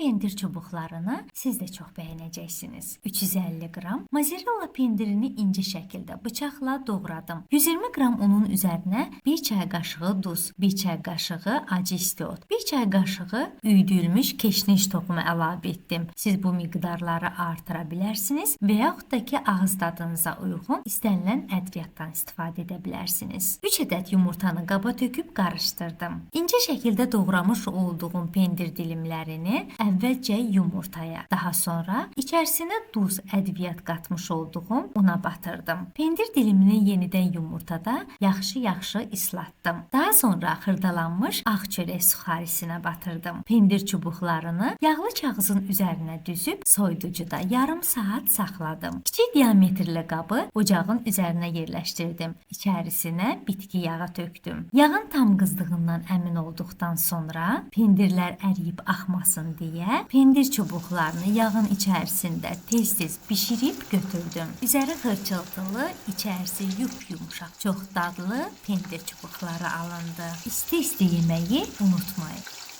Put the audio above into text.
pendir çubuqlarını siz də çox bəyənəcəksiniz. 350 qram mozzarella pendirini ince şəkildə bıçaqla doğradım. 120 qram unun üzərinə 1 çay qaşığı duz, 1 çay qaşığı acı istiot, 1 çay qaşığı üydülmüş keşniş toxumu əlavə etdim. Siz bu miqdarları artıra bilərsiniz və yaxud da ki ağız dadınıza uyğun istənilən ədviyyatdan istifadə edə bilərsiniz. 3 ədəd yumurtanı qaba töküb qarışdırdım. İnce şəkildə doğramış olduğum pendir dilimlərini əvvəlcə yumurtaya, daha sonra içərisinə duz, ədviyyat qatmış olduğum una batırdım. Pendir dilimini yenidən yumurtada yaxşı islatdım. Daha sonra xırdalanmış ağ çörək suxarisinə batırdım. Pendir çubuqlarını yağlı kağızın üzərinə düzüb soyuducuda yarım saat saxladım. Kiçik diametrli qabı ocağın üzərinə yerləşdirdim. İçərisinə bitki yağı tökdüm. Yağın tam qızdığından əmin olduqdan sonra pendirlər əriyib axmasın deyə pendir çubuqlarını yağın içərisində tez-tez bişirib götürdüm. Üzəri xırçıltılı, içərisi yumuşaq, çox dadlı pendir çubuqları alındı. İsti-isti yeməyi unutmayın.